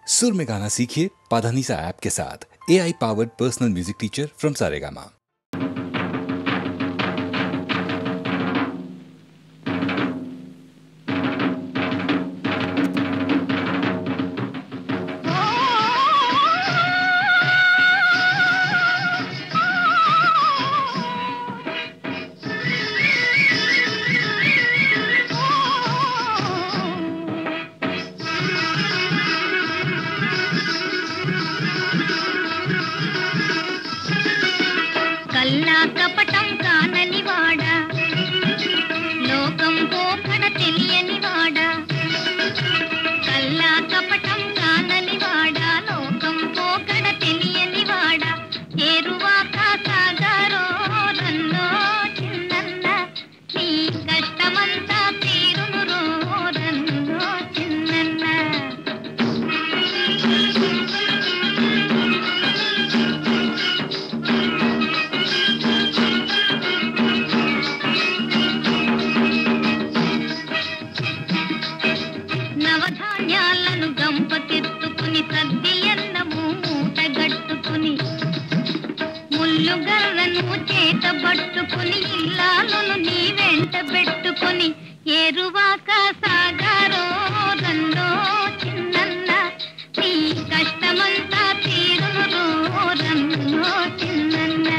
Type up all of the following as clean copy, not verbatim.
सुर में गाना सीखिए पाधानीसा ऐप के साथ। AI powered personal music teacher from Saregama. కల్లా కపటం కానని వాడా, లోకం పోకడ తెలియని వాడా. కల్లా కపటం కానని వాడా, లోకం పోకడ తెలియని వాడా. ఏరువాక సాగరో రన్నో చిన్నన్న, నీ కష్టమంతా తీరును రో రన్నో చిన్నన్న. నవధాన్యాలను గంపకెత్తుకుని సద్దియన్నము మూటగట్టుకుని, ముల్లు గర్రను చేత పట్టుకుని, ఇల్లాలను నీ వెంట పెట్టుకుని. ఏరువాక సాగరో రన్నో చిన్నన్న, నీ కష్టమంతా తీరును రో రన్నో చిన్నన్న.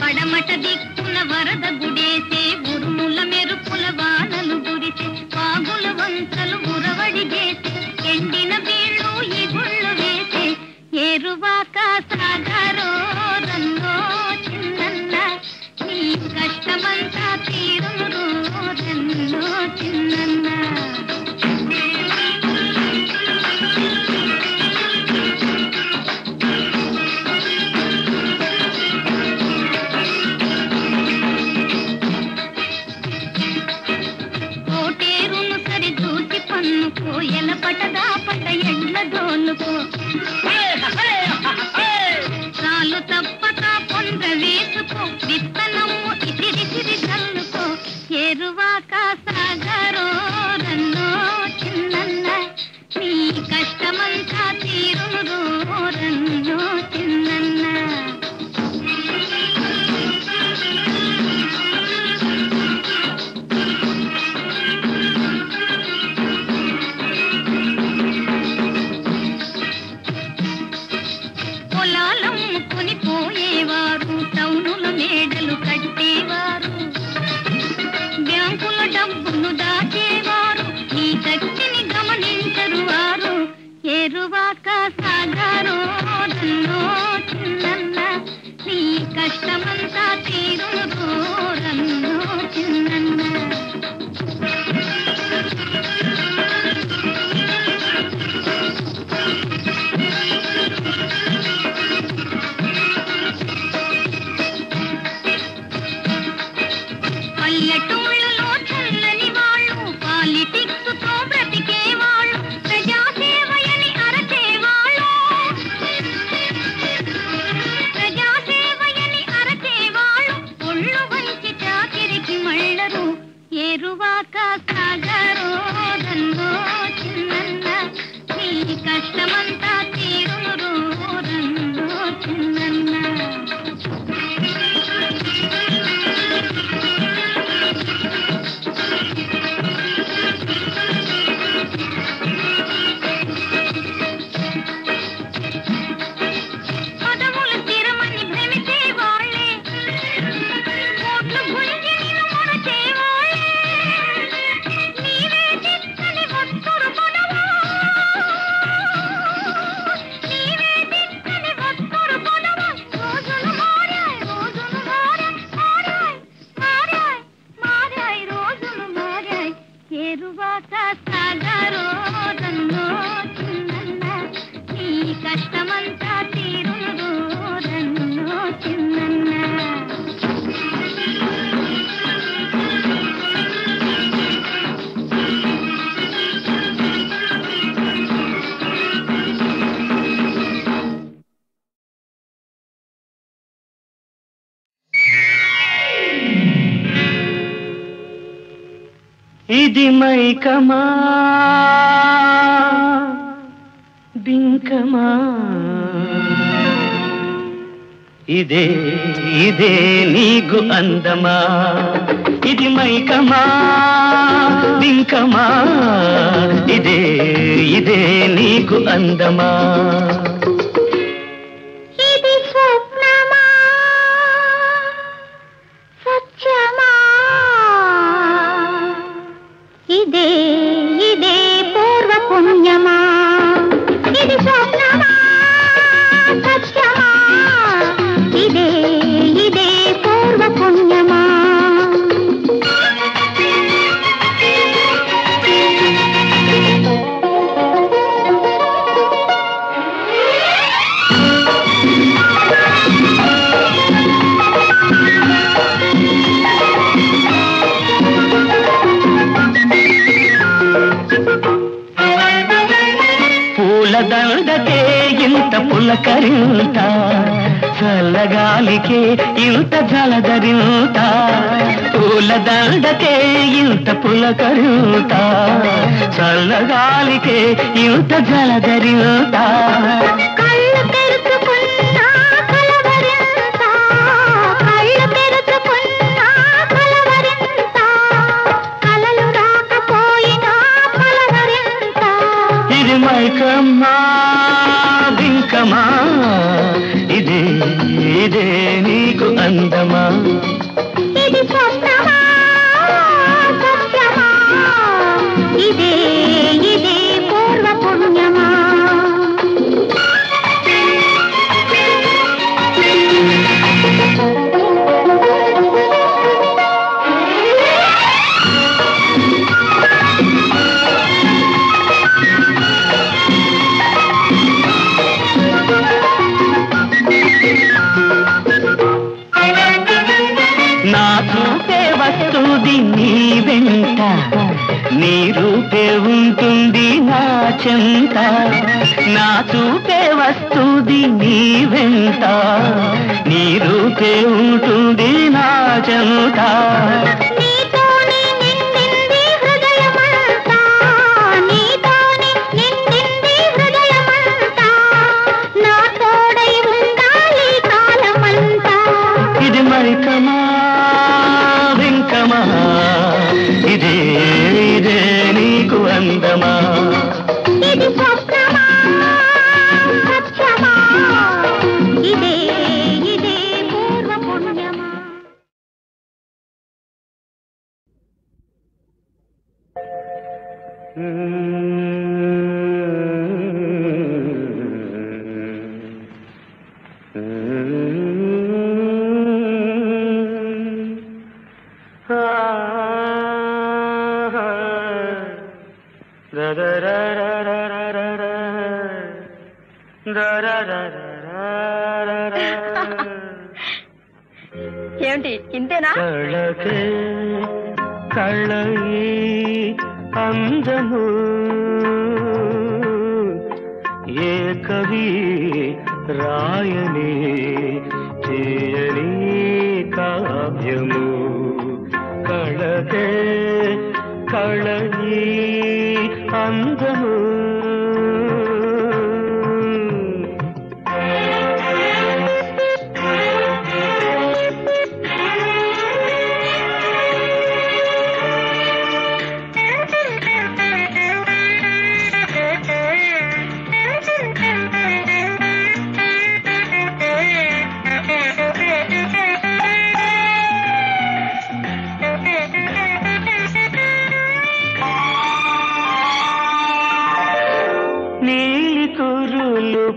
పడమట దిక్కున వరద గుడేసే, ఉరుముల మెరుపుల వానలు గురిసే, వాగుల వంతలు ఉరవడి చేసే, ఎండిన బీళ్ళు ఇగుళ్ళు వేసే. ఏరువాక సాగరో రన్నో చిన్నన్న, నీ కష్టమంతా తీరును రో రన్నో చిన్నన్న. కోటేరును సరి చూసి పన్నుకో, ఎలపటదా పట ఎండ్ల దోలుకో. చాలు తప్పక పొంద వేసుకో, విత్తనము ఇసిరిసిరి చల్లుకో. ఏరువాక సాగరో రన్నో చిన్నన్న, నీ కష్టమంతా తీరును రో రన్నో చిన్నన్న. పొలాలమ్ముకుని పోయేవారు, టౌనుల మేడలు కట్టేవారు, బ్యాంకుల డబ్బును దాచేవారు, నీ శక్తిని గమనించరు వారు. ఏరువాక సాగరో రన్నో చిన్నన్న, నీ కష్టమంతా తీరును రో రన్నో చిన్నన్న. పల్లెటూళ్ళలో చల్లని వాళ్ళు, పాలిటిక్స్ తో బ్రతికేవాళ్ళు, ప్రజాసేవయని అరచేవాళ్ళు, ప్రజాసేవయని అరచేవాళ్ళు, ఒళ్ళు వంచి చాకిరికి మళ్ళరు. ఏరువాక సాగరో రన్నో చిన్నన్న, నీ కష్టమంతా తీరును రో రన్నో చిన్నన్న. పదవులు స్థిరమని భ్రమించే వాళ్ళే, కోట్లు గుంజి నిన్ను ముడచేవాళ్ళే. నీవే చిక్కని వత్తురు పొడవు, నీవే చిక్కని వత్తురు పొడవు. రోజులు మారాయ్, రోజులు మారాయ్, మారాయ్ మారాయ్ మారాయ్, రోజులు మారాయ్. ఏరువాక సాగరో రన్నో చిన్నన్న, నీ కష్టమంతా తీరును రో రన్నో చిన్నన్న. ఇది మైకమా బింకమా ఇదే ఇదే నీకు అందమా ఇది మైకమా బింకమా ఇదే ఇదే నీకు అందమా ఇది స్వప్నమా సత్యమా ఇదే ఇదే పూర్వ పుణ్యమా ఇది స్వప్నమా సత్యమా ఇదే ఇదే పూర్వ పుణ్యమా పూలదండకే ఇంత పులకరింత చల్లగాలికే ఇంత జలదరింత పూలదండకే ఇంత పులకరింత చల్లగాలికే ఇంత జలదరింత కళ్ళు తెరుచుకున్నా కలవరింత కళ్ళు తెరుచుకున్నా కలవరింత కలలు రాకపోయినా కలవరింత ఇది మైకమ్మా బింకమా ఇదే ఇదే నీకు అందమా ఇది స్వప్నమా సత్యమా ఇదే ఇదే పూర్వ పుణ్యమా నా చూపే వస్తుంది నీ వెంట నీ రూపే ఉంటుంది నా చెంత నా చూపే వస్తుంది నీ వెంట నీ రూపే ఉంటుంది నా చెంత నీతోనే నిండింది హృదయమంతా నీతోనే నిండింది హృదయమంతా నా తోడై ఉండాలి కాలమంతా ఇది మైకమా బింకమా ఇదే ఇదే నీకు అందమా ఇది స్వప్నమా సత్యమా ఇదే ఇదే పూర్వ పుణ్యమా ఏమిటి ఇంతేనా కళకే కళయి అందము ఏ కవి రాయని చేయని కావ్యము కళకే కళయి అందము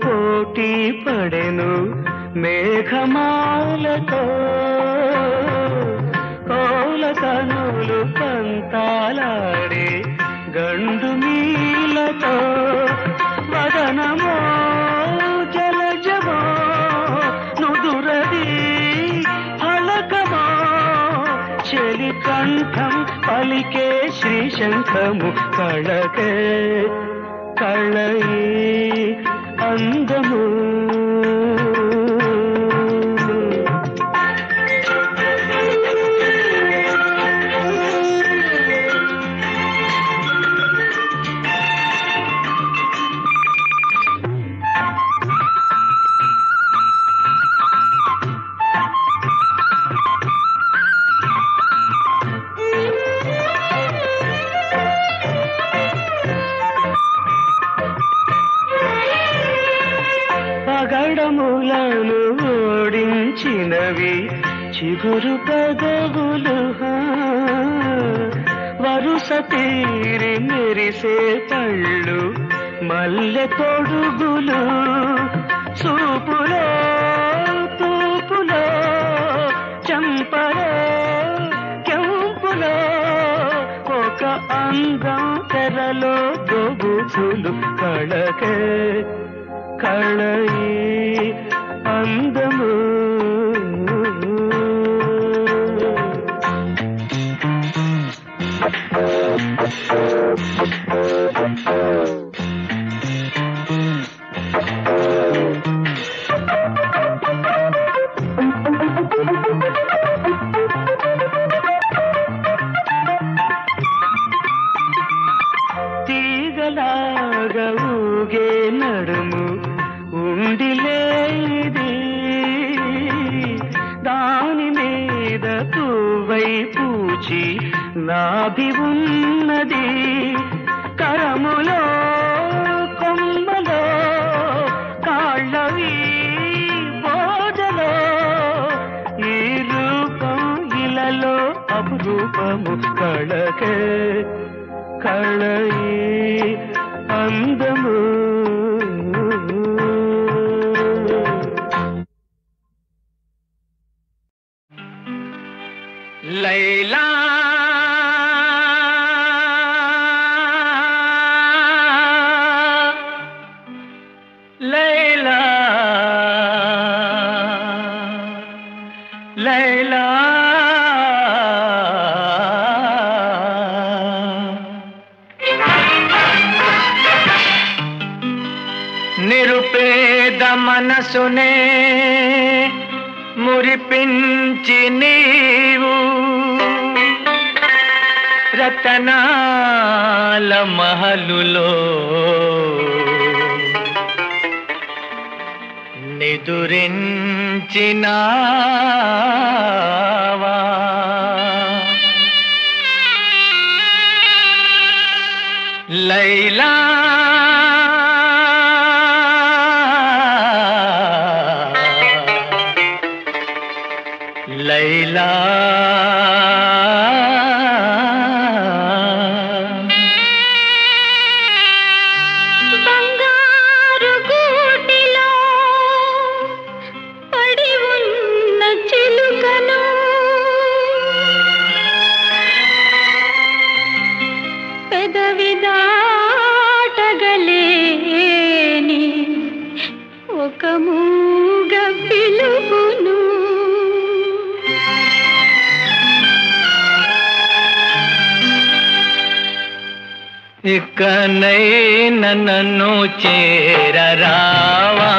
పోటీ పడెను మేఘమాలతో కోల కనులు పంతాలాడే గండు నీలతో వదనమో జలజమో నుదురది ఫలకమో చెలి కంఠం పలికే శ్రీశంఖము కళకే కళయి అందము పగడములను ఓడించినవి చిగురు పెదవులు వరుస తీరి మెరిసే పళ్ళు మల్లె తొడుగులు చూపులో తూపులో చంపలో కెంపులో ఒక అందం తెరలో గొబుచులు కళకే కళయి అందము తీగలాగా ఊగే నడుము ఉండిలేది దాని మీద పువ్వై పూచి నాభి ఉన్నది కరములో కొమ్మలో కాళ్ళవి బోధలో ఈ రూపం ఇలలో అపురూపము కళకే కళయి అందము లైలా లైలా లైలా నిరుపేద మనసునే మురిపించి నీవు రతనాల మహలులో నిదురించినావా లైలా లైలా బంగారు గూటిలో పడి ఉన్న చిలుకను పెదవి దాటగలేని ఒక మూగ పిలుపును ఇకనైన నన్ను చేరరావా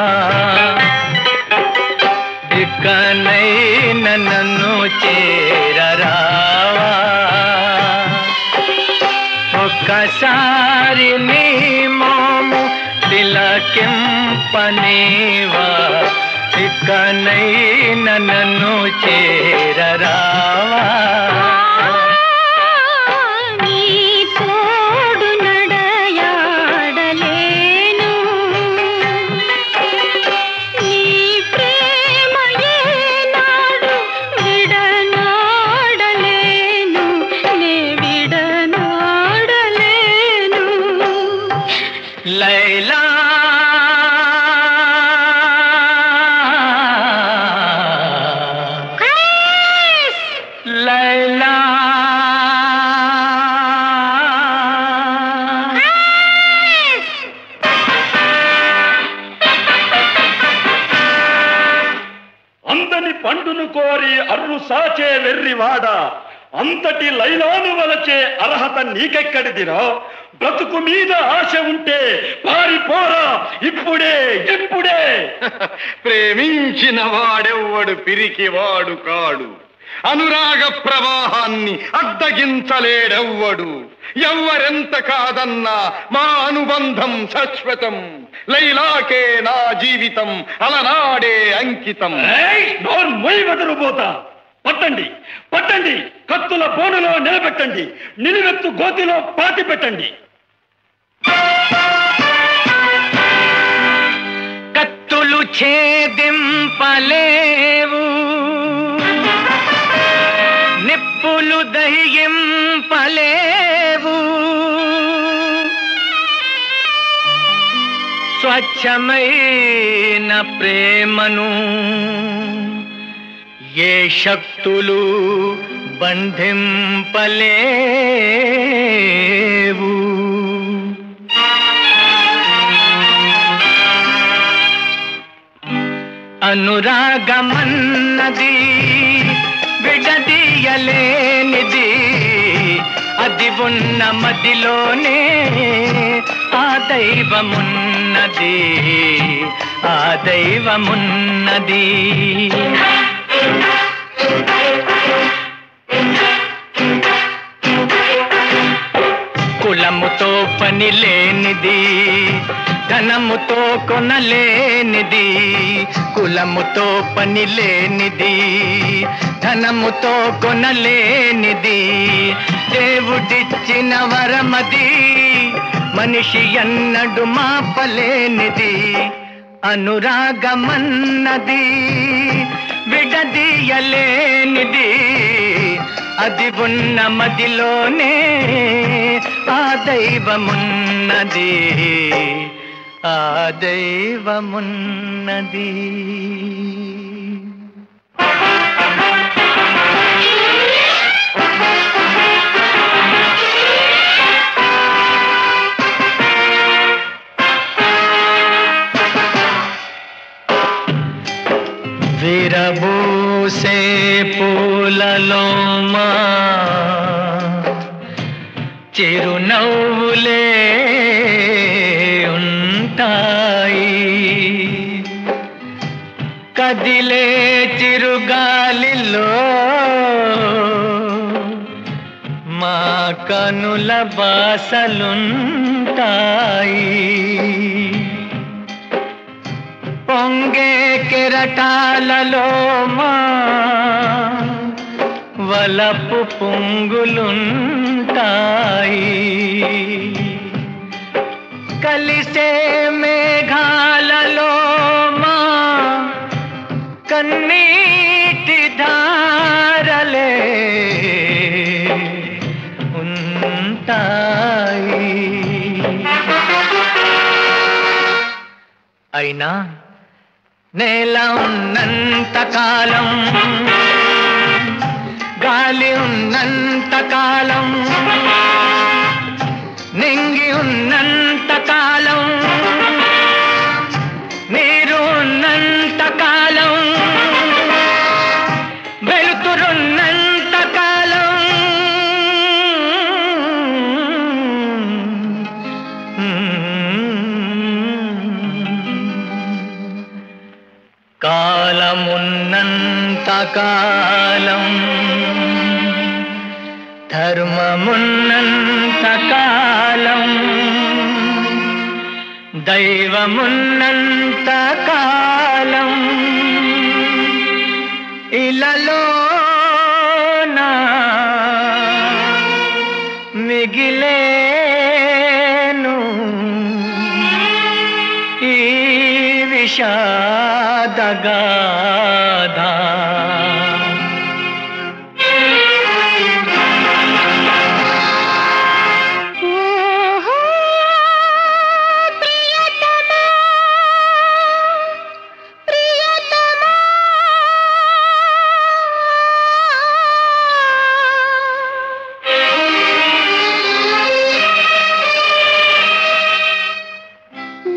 ఇకనైన నన్ను చేరరావా ఒక్కసారి నీ మోము తిలకింపనేవా ఇకనైన నన్ను చేరరావా లైలా లైలా అందని పండును కోరి అర్రు సాచే వెర్రివాడ అంతటి లైలాను వలచే అర్హత నీకెక్కడిదిరా బ్రతుకు మీద ఆశ ఉంటే పారిపోరా ఇప్పుడే ఇప్పుడే ప్రేమించిన వాడెవ్వడు పిరికివాడు కాడు అనురాగ ప్రవాహాన్ని అడ్డగించలేడెవ్వడు ఎవ్వరెంత కాదన్నా మా అనుబంధం శాశ్వతం లైలాకే నా జీవితం అలనాడే అంకితం మొయ్యబెదరుపోతా పట్టండి పట్టండి కత్తుల బోనులో నిలబెట్టండి నిలువెత్తు గోతిలో పాతి పెట్టండి కత్తులు ఛేదింపలేవు, నిప్పులు దహింపలేవు, స్వచ్ఛమైన ప్రేమను ఏ శక్తులు బంధింపలేవు. అనురాగమన్నది విడదీయలేనిది, అది ఉన్న మదిలోనే ఆ దైవమున్నది, ఆ దైవమున్నది. కులముతో పని లేనిది, ధనముతో కొనలేనిది, కులముతో పని లేనిది, ధనముతో కొనలేనిది, దేవుడిచ్చిన వరమది, మనిషి ఎన్నడు మాపలేనిది. అనురాగమన్నది విడదీయలేనిది, అది ఉన్న మదిలోనే ఆ దైవమున్నది, ఆ దైవమున్నది. విరబూసే పూలలో మా చిరునవ్వులే ఉంటాయి, కదిలే చిరుగాలిలో మా కనుల బాసలుంటాయి. పొంగే కెరటాలలో మా వలపు పొంగులుంటాయి, కలిసే మేఘాలలో మా కన్నీటి ధారలే ఉంటాయి. అయినా నేల ఉన్నంత కాలం, గాలి ఉన్నంత కాలం, నింగి ఉన్నంత కాలం, నీరు ఉన్నంత కాలం, వెలుతురున్నంత కాలం, కాలమున్నంత కాలం, ధర్మమున్నంత కాలం, దైవమున్నంత కాలం, ఇలలోనా మిగిలేను ఈ విషాదగాథ.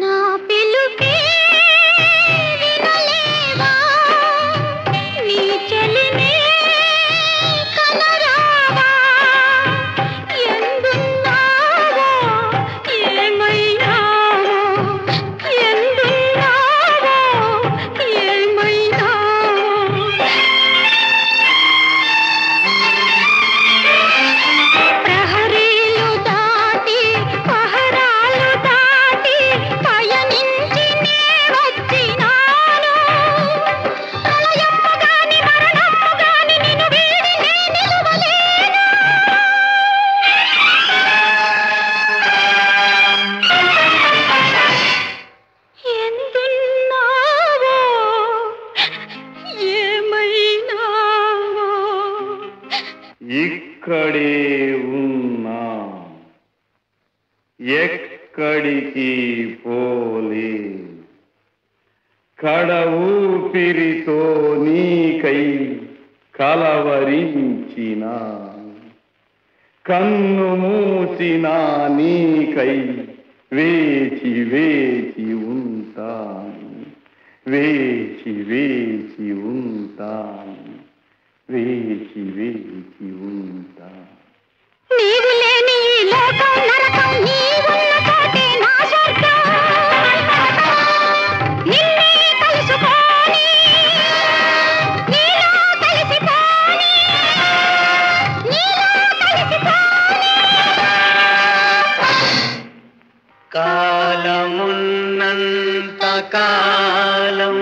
నా పిలుపే వినలేవా, నీ ఇక్కడే ఉన్నా, ఎక్కడికి పోలే, కడ ఊపిరితో నీకై కలవరించిన, కన్ను మూసిన నీకై వేచి వేచి ఉంటాను, వేచి వేచి ఉంటాను, వేచి వేచి ఉంటాను. నీవు లేని ఈ లోకం నరకం, నీ ఉన్న చోటే నా స్వర్గం. నిన్నే కలుసుకోని, నీలో కలిసిపోని, నీలో కలిసిపోని. కాలమున్నంత కాలం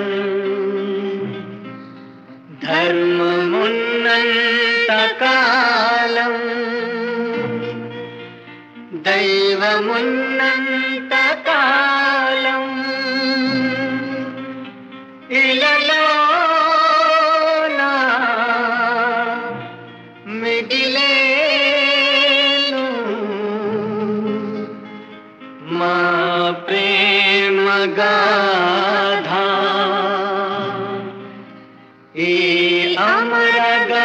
ధర్మమున్నంత కాలం దైవమున్నంత కాలం ఇలలో మిగిలేను మా ప్రేమ గాథ, ఈ అమర గాథ.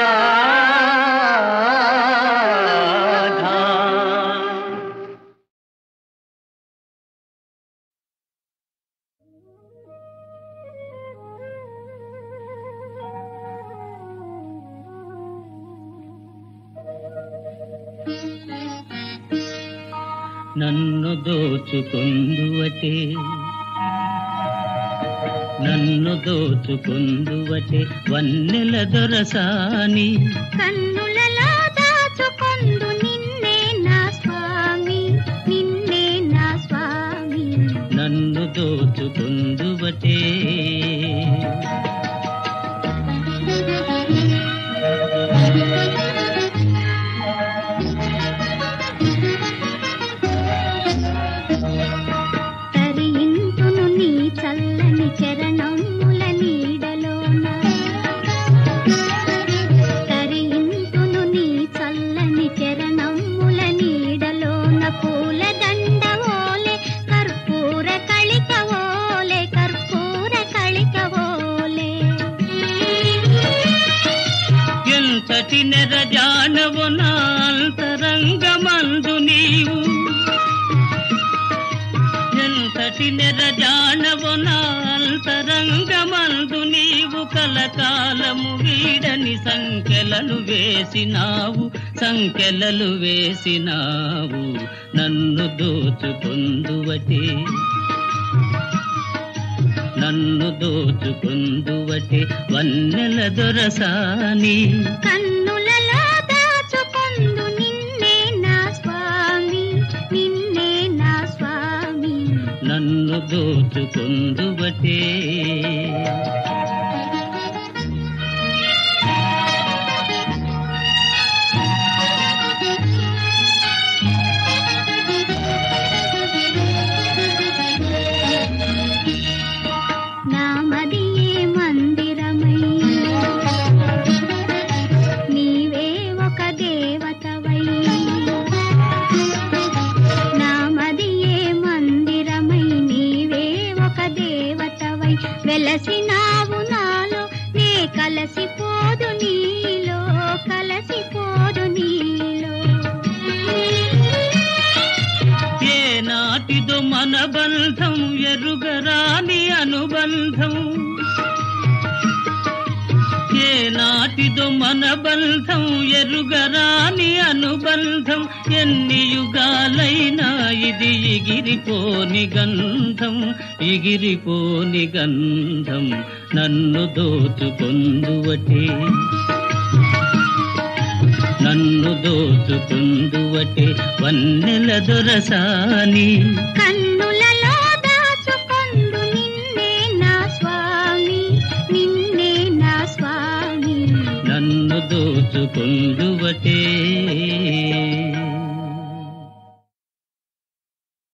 నన్ను దోచుకుందువటే, నన్ను దోచుకుందువటే వన్నెల దొరసాని, కన్నులలో దాచుకొందు నిన్నే నా స్వామి, నిన్నే నా స్వామి. నన్ను దోచుకుందువటే. తరింతును నీ చల్లని చరణముల నీడలోన, తరింతును నీ చల్లని చరణముల నీడలోన, పూల దండవోలే కర్పూర కళికవోలే, కర్పూర కళికవోలే. ఎంతటి నెరజానవు నా అంతరంగమందు నీవు, ఎంతటి నెరజానవు నా అంతరంగమందు నీవు, కలకాలము వీడని సంఖ్యలను వేసినావు, సంఖ్యలలు వేసినావు. నన్ను దోచుకుందువటే, నన్ను దోచుకుందువటే వన్నెల దొరసాని, కన్నులలో దాచుకొందు నిన్నే నా స్వామి, నిన్నే నా స్వామి. నన్ను దోచుకుందువటే. నామదియే మందిరమై, నీవే ఒక దేవతవై. నామదియే మందిరమై, నీవే ఒక దేవతవై. వెలసినావు నాలో, నే కలసిపోదు నీలో, కలసిపోదు నీలో. ఏ నాటిదో మన బంధం, ఎరుగరాని అనుబంధం, ఏ నాటిదో మన బంధం, ఎరుగరాని అనుబంధం. ఎన్ని యుగాలైనా ఇది ఎగిరిపోని గంధం, ఎగిరిపోని గంధం. నన్ను దోచుకుందువటే, నన్ను దోచుకుందువటే వన్నెల దొరసాని, కన్నులలో దాచుకొందు నిన్నే నా స్వామి, నిన్నే నా స్వామి. నన్ను దోచుకుందువటే.